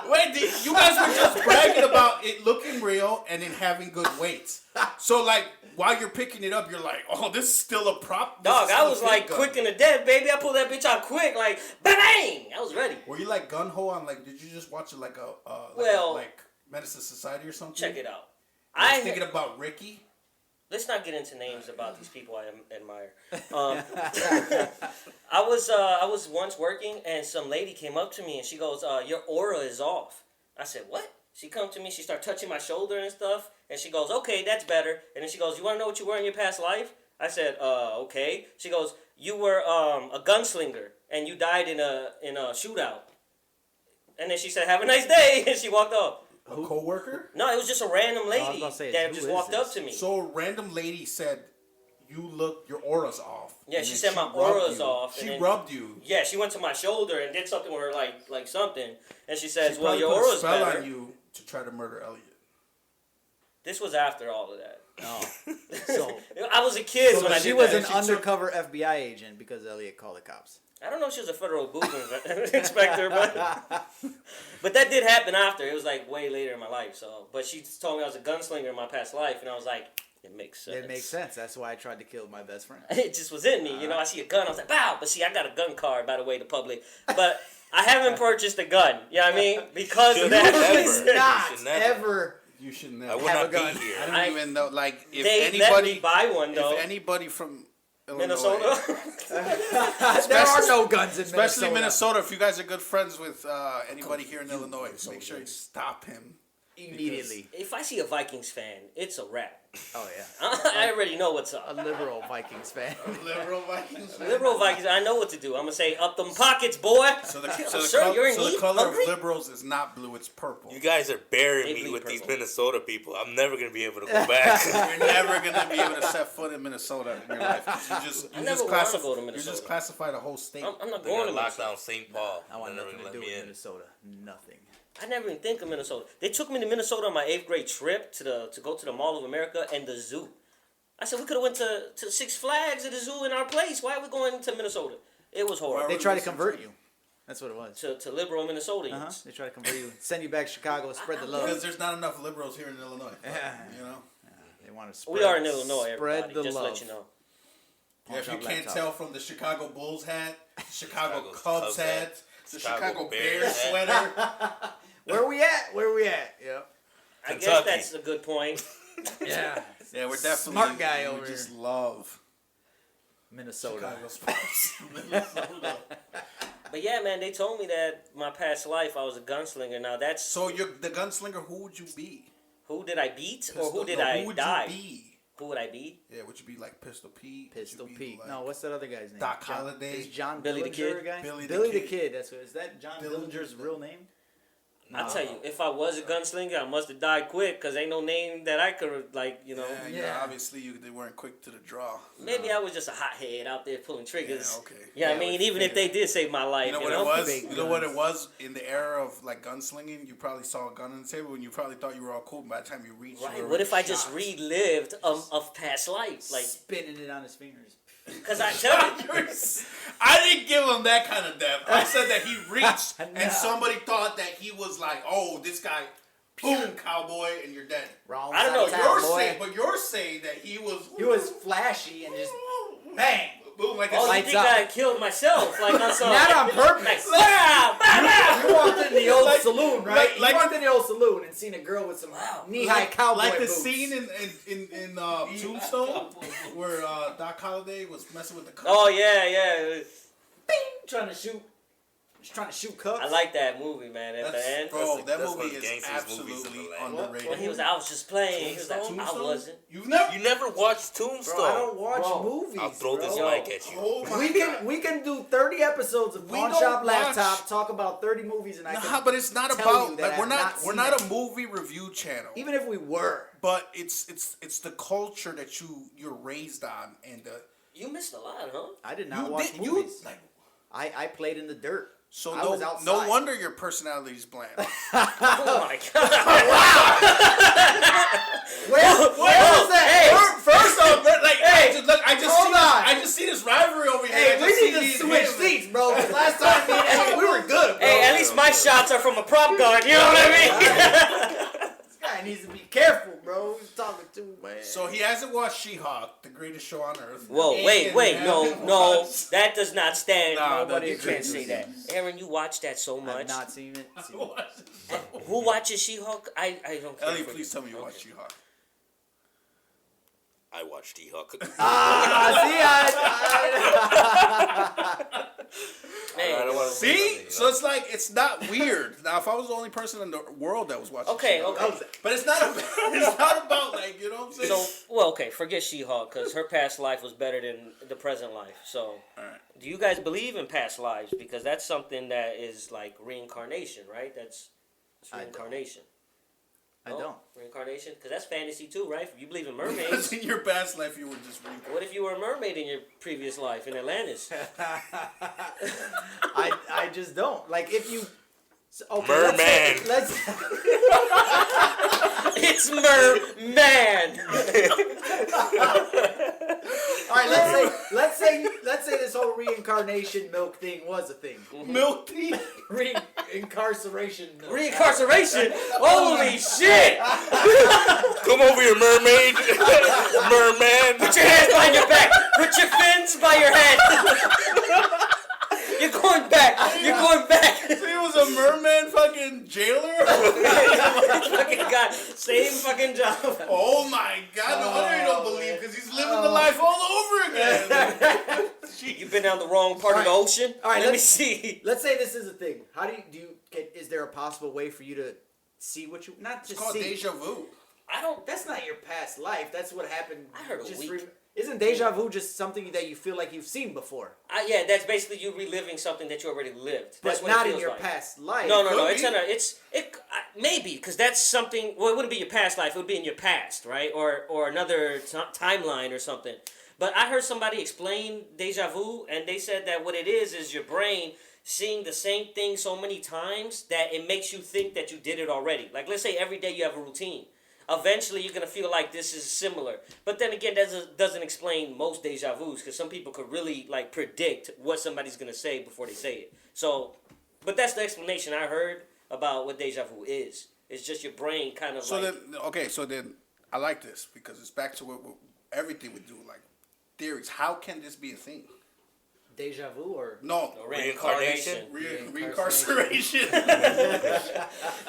Wait, you guys were just bragging about it looking real and then having good weights. So, like, while you're picking it up, you're like, oh, this is still a prop? This Dog, is I still a was fake like gun. quick in the dead, baby. I pulled that bitch out quick, like bang! I was ready. Were you like gun-ho on, like, did you just watch it like a, Well- like Medicine Society or something? Check it out. I was thinking about Ricky. Let's not get into names about these people I admire. I was once working and some lady came up to me and she goes, "Your aura is off." I said, "What?" She come to me, she started touching my shoulder and stuff, and she goes, "Okay, that's better." And then she goes, "You want to know what you were in your past life?" I said, "Okay." She goes, "You were a gunslinger and you died in a shootout." And then she said, "Have a nice day," and she walked off. A co-worker? No, it was just a random lady about to say, that who just is walked up this? to me. So a random lady said, your aura's off. Yeah, And she then said my rubbed aura's you. off, She and then- rubbed you. Yeah, she went to my shoulder and did something with her, like something. And she says, She "Well, probably your put a aura's spell better." on you to try to murder Elliot. This was after all of that. Oh, so I was a kid when I she did was that. an undercover FBI agent because Elliot called the cops. I don't know if she was a federal booth inspector, but that did happen after. It was like way later in my life. So, but she told me I was a gunslinger in my past life, and I was like, it makes sense. It makes sense. That's why I tried to kill my best friend. It just was in me, you know. I see a gun, I was like, "Bow!" But see, I got a gun card, by the way, to public. But I haven't purchased a gun. You know what I mean? Because of Should that. never. Please You not should never. ever. You should I never. would Have not a gun. be here. I don't I- even know, like, if They let me anybody, buy one though. if anybody from Illinois, Minnesota. There are no guns in especially Minnesota. Minnesota, if you guys are good friends with anybody here in Illinois, make sure you stop him. Immediately. If I see a Vikings fan, it's a wrap. Oh yeah. I already know what's A up. liberal Vikings fan. Liberal Vikings. Liberal Vikings, I know what to do. I'm gonna say, "Up them pockets, boy." So the, Sir, you're in so the heat? color Hungry? of liberals is not blue, it's purple. You guys are burying They me bleed with these purple. Minnesota people. I'm never gonna be able to go back. You're never gonna be able to set foot in Minnesota in your life. I never wanna go to You Minnesota. just classified a whole state. I'm not They're going gonna to lock Minnesota. down St. Paul. I want They're nothing never to gonna do let with me in. Minnesota. Nothing. I never even think of Minnesota. They took me to Minnesota on my 8th grade trip to go to the Mall of America and the zoo. I said we could have went to Six Flags at the zoo in our place. Why are we going to Minnesota? It was horrible. They tried to convert you. That's what it was. To liberal Minnesotans. They tried to convert you, send you back to Chicago, spread the love. Because there's not enough liberals here in Illinois. Yeah. You know? They want to spread. We are in Illinois, everybody. Spread the just to love. let you know. Yeah, if you Punch out can't laptop. tell from the Chicago Bulls hat, Chicago Chicago Cubs Cubs hat, hat, the Chicago Chicago Bears Bears hat. sweater. Where we at? Where we at? Yep. I guess Kentucky. that's a good point. Yeah. Yeah, we're definitely Smart guy we over just here. love Minnesota. Chicago sports. Minnesota. But yeah, man, they told me that my past life I was a gunslinger. Now that's So you're the gunslinger. Who would you be? who did I beat or who did No, I who would die? you be? Who would I be? Yeah, would you be like Pistol Pete? Would Pistol you be Pete. like- No, what's that other guy's name? Doc John- Holliday? Is John Billy the Dillinger Kid? a guy? Billy Billy the the Kid. Kid. That's what. Is that John Dillinger's Dillinger's real name? I tell you, if I was a gunslinger, I must have died quick because ain't no name that I could like, you know. Yeah, obviously they weren't quick to the draw. Maybe I was just a hothead out there pulling triggers. Yeah, okay. Yeah, I Yeah, mean, we even if they did save my life, You know what know? it was? Big You know what it guns. was in the era of like gunslinging. You probably saw a gun on the table and you probably thought you were all cool. By the time you reached, you Right. were What if I already just shot. relived of past life? Like, Spinning it on his fingers. because I tell you, I didn't give him that kind of depth. I said that he reached No. and somebody thought that he was like, oh, this guy. boom, cowboy, and you're dead. Wrong I don't side know, of town, boy. You're saying that he was. He was flashy and just bang. Boom, like Oh, you Lights think up. I killed myself? Like on some. Not on Like, purpose. bah, bah, bah. You walked in the old Like- saloon, right? like- You walked in the old saloon and seen a girl with some knee-high cowboy like the boots. scene in Tombstone where Doc Holliday was messing with the cook. Oh yeah. Bing, trying to shoot. Just trying to shoot cups. I like that movie, man. At the end, Bro, that that's one movie of is the gangsters movies in absolutely the land. underrated. when he was, I was just playing. He was like, Tombstone? I wasn't. You've never. You never watched Tombstone. Bro, I don't watch Bro, movies. I'll throw this bro. mic at you. Oh my We God. can do 30 episodes of We Pawn don't Shop watch- Laptop, talk about 30 movies, and I Nah, can. but it's not tell about you that like we're I've not not we're seen not it. a movie review channel. Even if we were, But it's the culture that you're raised on and the You missed a lot, huh? I did not you watch did movies. you like I played in the dirt. so I was no outside. wonder your personality's bland. Oh my god. Where was that? Hey, First off, like Hey, hold on. I just see this rivalry over here. Hey, I we just need see to these switch him. seats, bro. 'Cause last time me and Eddie, we were good, bro. Hey, at least my shots are from a prop guard. You know what I mean? This guy needs to be careful, bro. He's talking too, man. So he hasn't watched She-Hulk, the greatest show on earth. Whoa, And wait, no, hasn't no, watched- that does not stand. Nah, Nobody you can can't say do that. Aaron, you watch that so I've much. not seen it. Who watches She-Hulk? I don't care. Ellie, for please you. tell me you Okay. watched She-Hulk. I watched She-Hulk. See, Man, I don't wanna See? say So it's like, it's not weird. Now, if I was the only person in the world that was watching Okay, She-Hulk, okay. but it's not about, like, you know what I'm saying? So, well, okay, forget She-Hulk because her past life was better than the present life. So, Alright. do you guys believe in past lives? Because that's something that is like reincarnation, right? That's I don't. reincarnation. I No? don't. Reincarnation? Because that's fantasy too, right? If you believe in Because mermaids, in your past life, you were just reincarnated. what if you were a mermaid in your previous life in Atlantis? I just don't. Like, if you. Okay, Merman. Let's. It's Merman. All right, let's say this whole reincarnation milk thing was a thing. Milk tea? Reincarceration milk. Reincarceration? Holy shit! Come over here, mermaid. Merman. Put your hands behind your back. Put your fins by your head. You're going back. You're going back. He was a merman fucking jailer? Fucking guy. Same fucking job. Oh my God, no wonder you don't believe, because he's living the life all over again. You've been down the wrong part of the ocean. All right, Let me let's- see. Let's say this is a thing. How is there a possible way for you to see what you not It's just called see? deja vu. I don't. That's not your past life. That's what happened. I heard a week. Isn't deja vu just something that you feel like you've seen before, Yeah, that's basically you reliving something that you already lived. That's but what not it in feels your like. past life? No, Could it's be. in a, maybe because that's something. Well, it wouldn't be your past life. It would be in your past, right? Or another timeline or something. But I heard somebody explain deja vu, and they said that what it is your brain seeing the same thing so many times that it makes you think that you did it already. Like, let's say every day you have a routine. Eventually, you're gonna feel like this is similar. But then again, that doesn't explain most deja vus because some people could really like predict what somebody's gonna say before they say it. So, but that's the explanation I heard about what deja vu is. It's just your brain kind of So like. then I like this, because it's back to what everything we do, like theories. How can this be a thing? Deja vu or No, Reincarnation. reincarceration.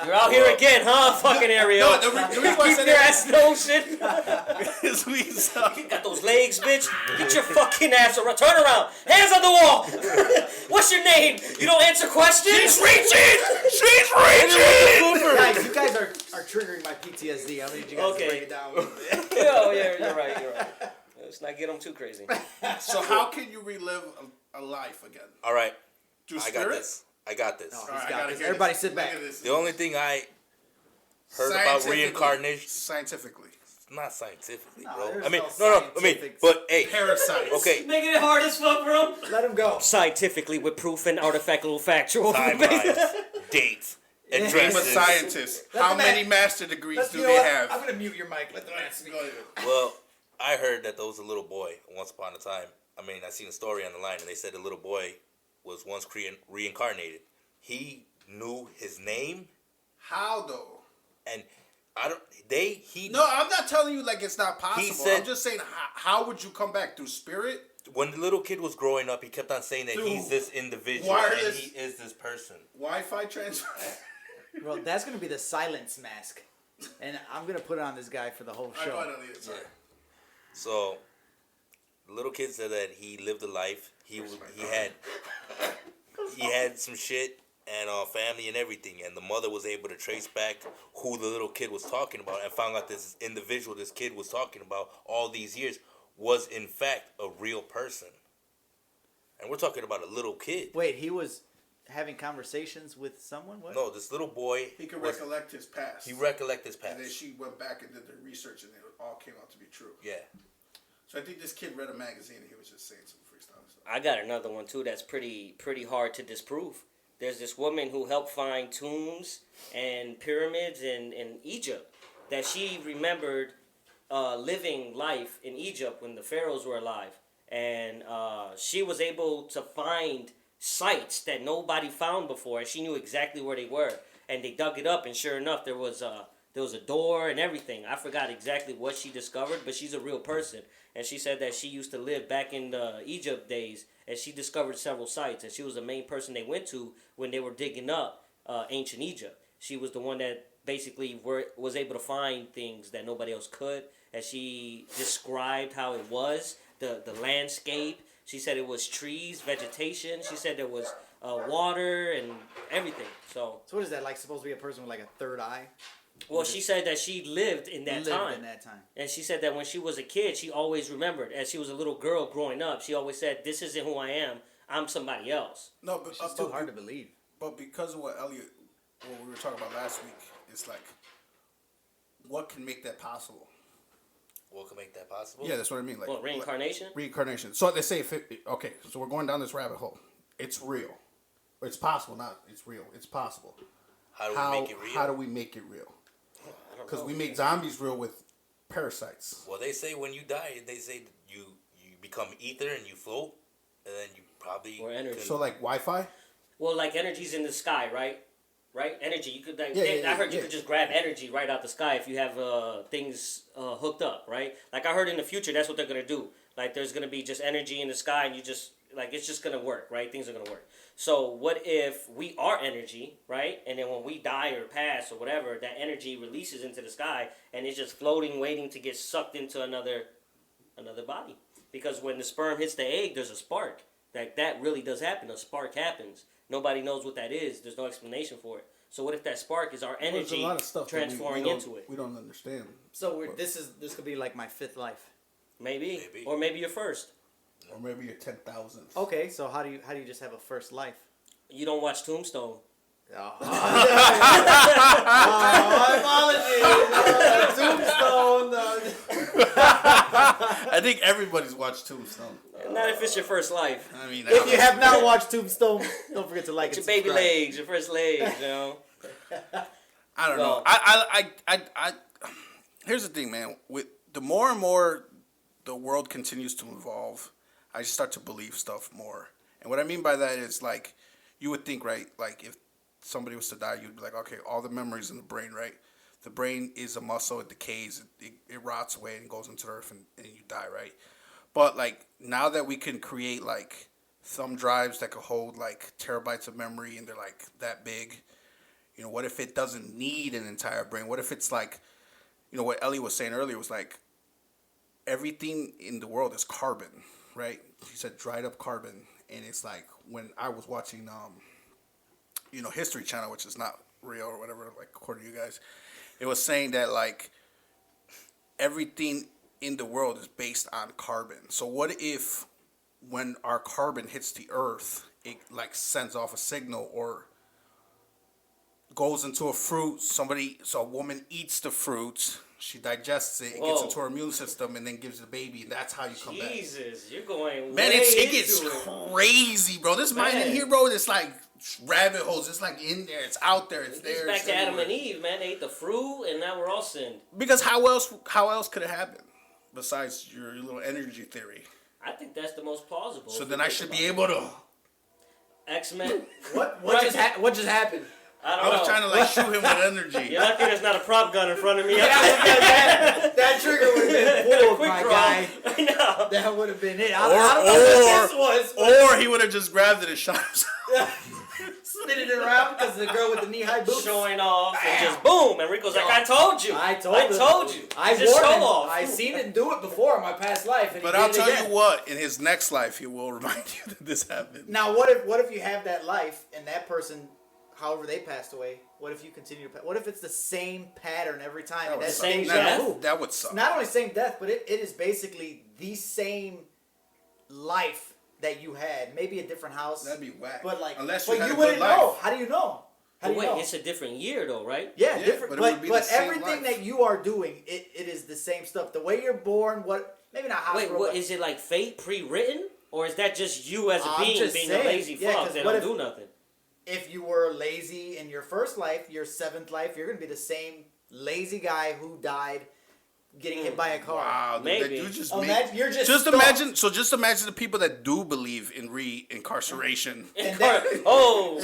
You're out here again, huh? Fucking Ariel. No, the reason why I Keep said your that ass in the ocean. is we saw. Got those legs, bitch. Get your fucking ass around. Turn around. Hands on the wall. What's your name? You don't answer questions? She's reaching. She's reaching. guys, you guys are triggering my PTSD. I need you guys Okay. to break it down a little bit. Oh, yeah, you're right. Let's not get them too crazy. So how can you relive a life again? All right, Through I spirit? got this. Oh, All he's right, I got gotta this. hear Everybody this. sit Look back. at this. The only thing I heard about reincarnation, Scientifically. not scientifically, No, bro. there's I mean, no no. I mean, scientific- but hey, Parasites. okay, Making it hard as fuck, bro. Let him go. Scientifically, with proof and artifactual factual. timelines, dates, I'm a addresses. scientist. Let How the many man- master degrees do You know they what? have? I'm gonna mute your mic. Let the man speak. Go ahead. Well, I heard that there was a little boy once upon a time. I mean, I seen a story on the line, and they said the little boy was once reincarnated. He knew his name. How though? and I don't. He No, I'm not telling you like it's not possible. said- I'm just saying, how would you come back through spirit? When the little kid was growing up, he kept on saying that Dude, he's this individual wireless- and he is this person. Wi-Fi transfer. Well, that's gonna be the silence mask, and I'm gonna put it on this guy for the whole I show. finally, sorry. So, the little kid said that he lived a life. He had some shit and family and everything, and the mother was able to trace back who the little kid was talking about, and found out this individual this kid was talking about all these years was in fact a real person. And we're talking about a little kid. Wait, he was having conversations with someone? What? No, this little boy. He could recollect his past. He recollect his past. And then she went back and did the research, and it all came out to be true. Yeah. So I think this kid read a magazine, and he was just saying some freestyle stuff. I got another one too that's pretty hard to disprove. There's this woman who helped find tombs and pyramids in Egypt that she remembered living life in Egypt when the pharaohs were alive, and she was able to find sites that nobody found before, and she knew exactly where they were, and they dug it up, and sure enough there was a door and everything. I forgot exactly what she discovered, but she's a real person, and she said that she used to live back in the Egypt days, and she discovered several sites, and she was the main person they went to when they were digging up ancient Egypt. She was the one that basically was able to find things that nobody else could, and she described how it was, the landscape. She said it was trees, vegetation. She said there was water and everything. So what is that, like, supposed to be a person with like a third eye? well, she said that she lived in that time. And she said that when she was a kid, she always remembered. As she was a little girl growing up, she always said, "This isn't who I am. I'm somebody else." No, but It's too hard to believe. But because of what we were talking about last week, it's like, what can make that possible? What can make that possible? Yeah, that's what I mean. Like, Well, reincarnation? Reincarnation. So they say, okay, so we're going down this rabbit hole. It's real. It's possible, not it's real. It's possible. How do we make it real? How do we make it real? Because we make zombies real with parasites. Well, they say when you die, they say you become ether and you float, and then you probably Or energy. So like Wi-Fi? Well, like energy's in the sky, right? Right? Energy. You could. Yeah, I heard you yeah. could just grab energy right out the sky if you have things hooked up, right? Like I heard in the future, that's what they're gonna do. Like there's gonna be just energy in the sky, and you just like it's just gonna work, right? Things are gonna work. So what if we are energy, right? And then when we die or pass or whatever, that energy releases into the sky, and it's just floating, waiting to get sucked into another body. Because when the sperm hits the egg, there's a spark. Like that really does happen. A spark happens. Nobody knows what that is. There's no explanation for it. So what if that spark is our energy There's a lot of stuff that transforming into it? We don't understand. So this could be like my fifth life. Maybe. Maybe. Or maybe your first. Or maybe your 10,000th. Okay, so how do you just have a first life? You don't watch Tombstone. I think everybody's watched Tombstone. Not if it's your first life. I mean, If you have not watched Tombstone, don't forget to like It's and your baby subscribe. legs, your first legs, you know. I don't Well- know. I here's the thing, man. With the more and more the world continues to evolve, I just start to believe stuff more. And what I mean by that is like, you would think, right? Like if somebody was to die, you'd be like, okay, all the memories in the brain, right? The brain is a muscle, it decays, it rots away and goes into the earth and you die, right? But like now that we can create like thumb drives that could hold like terabytes of memory and they're like that big, you know, what if it doesn't need an entire brain? What if it's like, you know, what Ellie was saying earlier was like, everything in the world is carbon, right? He said dried up carbon. And it's like when I was watching, you know, History Channel, which is not real or whatever, like according to you guys, it was saying that like everything in the world is based on carbon. So what if when our carbon hits the earth, it like sends off a signal or goes into a fruit, so a woman eats the fruit, she digests it, it gets into her immune system, and then gives the baby, and that's how you come back. Jesus, you're going Man, way it gets into it. crazy, bro. This mind in here, bro, it's like rabbit holes. It's like in there. It's out there. It's there. Back It's to Adam everywhere. and Eve, man. They ate the fruit, and now we're all sinned. Because how else could it happen besides your little energy theory? I think that's the most plausible. So if then you I think should about be it. able to. X-Men. What just happened? I don't I was know. trying to like shoot him with energy. You're lucky there's not a prop gun in front of me. That trigger would have been pulled, Quick my draw. guy. I know. That would have been it. I don't know what this was. Or he would have just grabbed it and shot himself. Spinning it around because the girl with the knee-high boots. Showing off and just boom. And Rico's like, I told you. I told you. I just warned show him. off. I seen him do it before in my past life. And But he I'll did it tell again. you what, in his next life, he will remind you that this happened. Now, what if you have that life and that person, however they passed away, what if you continue to what if it's the same pattern every time? And would that's suck. same deja death? vu? That would suck. Not only same death, but it is basically the same life that you had. Maybe a different house. That'd be whack. But like, unless you but had you a good wouldn't life. know. How do you know? How do you Wait, know? it's a different year though, right? Yeah, Yeah, different. but it would be the same everything life. that you are doing, it is the same stuff. The way you're born, maybe not Wait, hospital. what but is it like fate pre-written? Or is that just you as a I'm being just being saying, a lazy yeah, fuck 'cause that what don't if- do nothing? if you were lazy in your first life, your seventh life, you're gonna be the same lazy guy who died getting hit by a car. Wow, dude, Maybe. you just You're just just stuck. imagine. So just imagine the people that do believe in reincarceration. And then- Oh,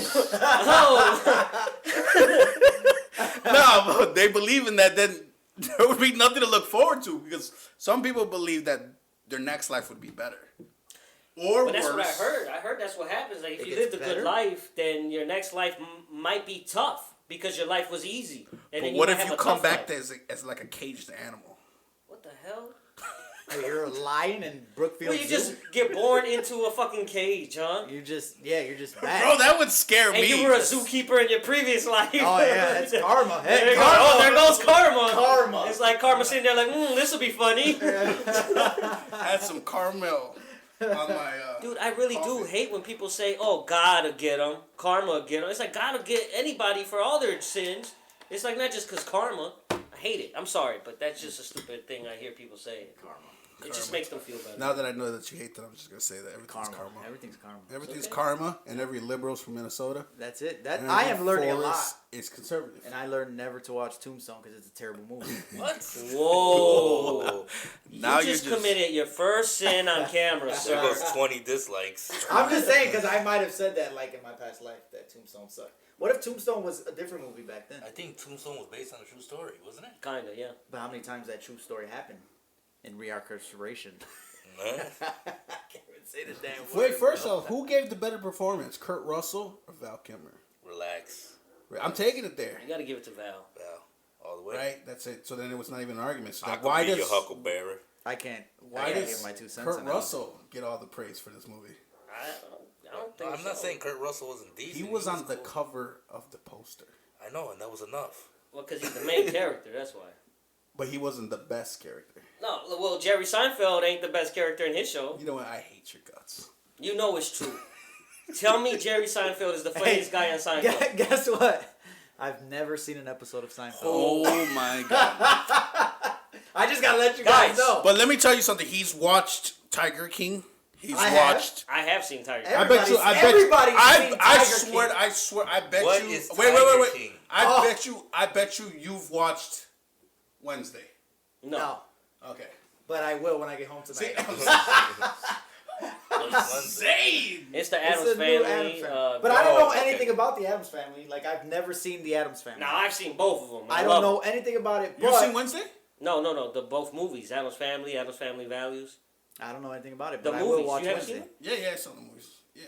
No, but they believe in that. Then there would be nothing to look forward to because some people believe that their next life would be better or but that's worse. what I heard. I heard that's what happens. Like if It you gets lived a better? good life, then your next life might be tough because your life was easy. And But then what might if have you a come tough back life. as like a caged animal? What the hell? You're a lion in Brookfield Well, you Zoo. just get born into a fucking cage, huh? You're just bad. Bro, that would scare And me. you were a zookeeper in your previous life. Oh yeah, that's karma. There, Hey, you go. karma. Oh, there goes karma. Karma. It's like karma sitting there like, this will be funny. Had some caramel on my. Dude, I really do Coffee. hate when people say, "Oh, God will get them, karma will get them." It's like God will get anybody for all their sins. It's like not just because karma. I hate it. I'm sorry, but that's just a stupid thing I hear people say. Karma. It just makes them feel better. Now that I know that you hate that, I'm just gonna say that everything's karma. Everything's karma. Everything's Okay. karma, and every liberal's from Minnesota. That's it. That and I every am learning a lot, forest is conservative. and I learned never to watch Tombstone because it's a terrible movie. What? Whoa! Now you just committed your first sin on camera, There sir. goes 20 dislikes. I'm just saying because I might have said that like in my past life that Tombstone sucked. What if Tombstone was a different movie back then? I think Tombstone was based on a true story, wasn't it? Kinda, yeah. But how many times that true story happened in reincarceration? Nah. I can't even say the damn word. Wait, first off, who gave the better performance, Kurt Russell or Val Kilmer? Relax. I'm taking it there. You gotta give it to Val. Well, all the way. Right, that's it. So then it was not even an argument. So I like, could why be does your huckleberry. I can't. why I can't does give my 2 cents Kurt on that. Russell get all the praise for this movie? I don't think I'm not so. saying Kurt Russell wasn't decent. He was on the cool. cover of the poster, I know, and that was enough. Well, because he's the main character, that's why. but he wasn't the best character. No, well, Jerry Seinfeld ain't the best character in his show. You know what? I hate your guts. You know it's true. Tell me Jerry Seinfeld is the funniest guy on Seinfeld. Guess what? I've never seen an episode of Seinfeld. Oh my god! I just gotta let you guys Guys, know. But let me tell you something. He's watched Tiger King. He's I have. watched. I have seen Tiger King. I bet you. Everybody's seen I Tiger swear. King. I swear. I bet What you. is Wait. Tiger King? I bet you. I bet you. You've watched Wednesday. No. Okay. But I will when I get home tonight. Insane. It's the It's Addams the new Family. Addams Family. But I don't know anything about the Addams Family. Like I've never seen the Addams Family. Now I've seen both of them. I don't love know them. anything about it. You've But seen Wednesday? No. The both movies, Addams Family Values. I don't know anything about it. The But I movies, will watch you haven't Wednesday. seen Yeah, I saw the movies. Yeah,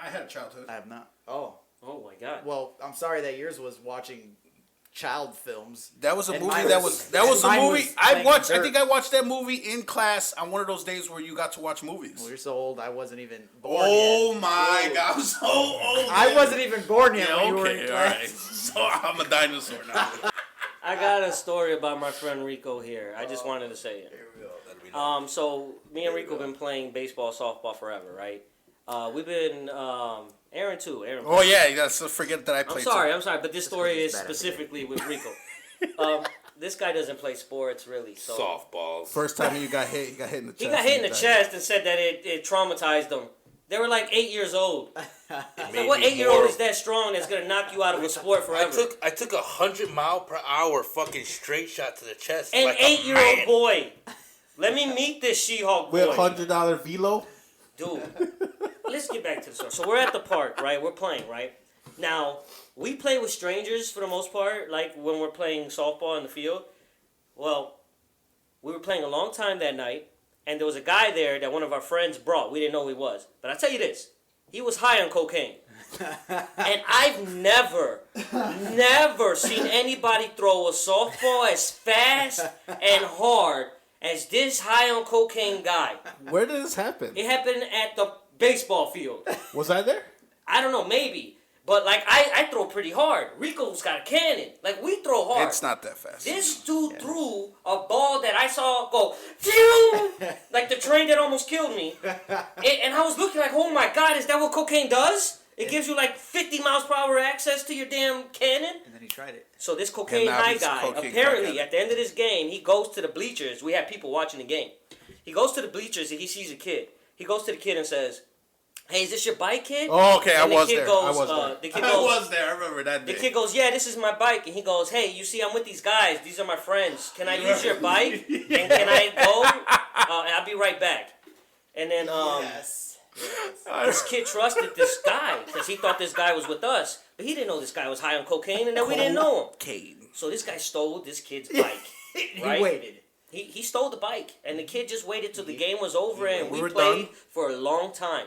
I had a childhood. I have not. Oh. Oh my God. Well, I'm sorry that yours was watching child films. That was a And movie. mine That was- was a mine movie. was I playing watched. I dirt. think I watched that movie in class on one of those days where you got to watch movies. Well, you're so old. I wasn't even born Oh yet. my god, I'm so old. I wasn't even born yet Yeah, when you were in okay, all class. right. So I'm a dinosaur now. I got a story about my friend Rico here. I just wanted to say it. Here we go. That'd be nice. So me and Rico been playing baseball, softball forever, right? We've been Aaron too. Aaron. Oh yeah, let's forget that I I'm played. sorry, but this story because is he's bad at specifically with Rico. This guy doesn't play sports really, so Softballs. First time you got hit in the chest. he got hit in the died. chest and said that it traumatized him. They were like 8 years old. It So made what me 8-year-old more- is that strong that's gonna knock you out of a sport forever? I took 100-mile-per-hour fucking straight shot to the chest. An like a 8-year-old man. boy. Let me meet this She-Hulk With boy. $100 velo. Dude, let's get back to the story. So we're at the park, right? We're playing, right? Now, we play with strangers for the most part, like when we're playing softball in the field. Well, we were playing a long time that night, and there was a guy there that one of our friends brought. We didn't know who he was. But I'll tell you this. He was high on cocaine. And I've never seen anybody throw a softball as fast and hard as this high on cocaine guy. Where did this happen? It happened at the baseball field. Was I there? I don't know, maybe. But, like, I throw pretty hard. Rico's got a cannon. Like, we throw hard. It's not that fast. This dude threw a ball that I saw go, phew, like the train that almost killed me. And I was looking like, oh my God, is that what cocaine does? It gives you like 50 miles per hour access to your damn cannon? And then he tried it. So this cocaine now high he's guy, cocaine apparently crackhead. at the end of this game, he goes to the bleachers. We had people watching the game. He goes to the bleachers and he sees a kid. He goes to the kid and says, hey, is this your bike, kid? Oh, okay, And I was kid there. goes, I was there. The kid I goes, was there. I remember that the day. kid goes, yeah, this is my bike. And he goes, hey, you see, I'm with these guys. These are my friends. Can I use your bike? And can I go? And I'll be right back. And then this kid trusted this guy because he thought this guy was with us. But he didn't know this guy was high on cocaine and that we didn't know him. Cocaine. So this guy stole this kid's bike. Right? He waited. He stole the bike. And the kid just waited till the game was over and We we were played done. for a long time.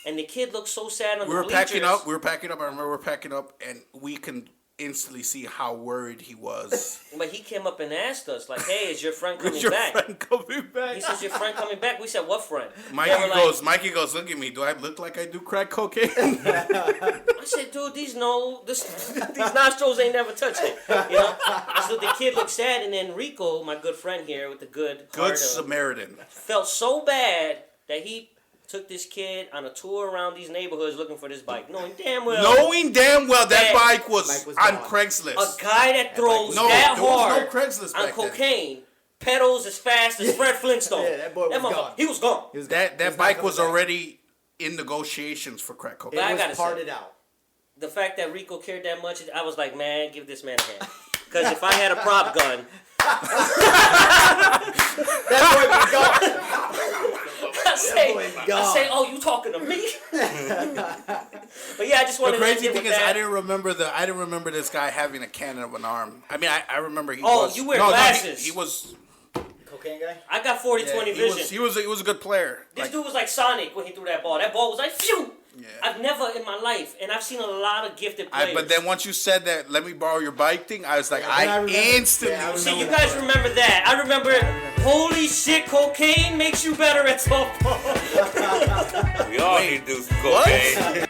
And the kid looked so sad on We the were bleachers. packing up. I remember we were packing up, and we can instantly see how worried he was. But he came up and asked us, like, hey, is your friend coming Is your back? friend coming back? He says, your friend coming back? We said, what friend? Mikey They were like- Mikey goes, look at me. Do I look like I do crack cocaine? I said, dude, these nostrils ain't never touched it. You know? So the kid looked sad, and then Rico, my good friend here with the good heart, Good Samaritan. felt so bad that he took this kid on a tour around these neighborhoods looking for this bike, knowing damn well Knowing damn well that That bike was on gone. Craigslist. a guy that throws No, that there was hard no Craigslist on back then. cocaine pedals as fast as Fred Flintstone. Yeah, that boy was motherfucker- gone. He was gone. He was That he's not bike coming was back. already in negotiations for crack cocaine. It I was gotta say- parted out. The fact that Rico cared that much, I was like, man, give this man a hand. Because if I had a prop gun, That boy was gone. I say, oh, you talking to me? But yeah, I just The wanted to crazy end it thing with is, that. I didn't remember this guy having a cannon of an arm. I mean, I remember he Oh, was. you wear no, glasses. he was. Cocaine guy? I got 40-20 He vision. was a good player. This Like, dude was like Sonic when he threw that ball. That ball was like, phew! Yeah. I've never in my life, and I've seen a lot of gifted players. but then once you said that, let me borrow your bike thing, I was like, Yeah, then I I remember- instantly. yeah, I remember See, you that guys part. remember that. I remember, holy shit, cocaine makes you better at softball. We all need to do some cocaine.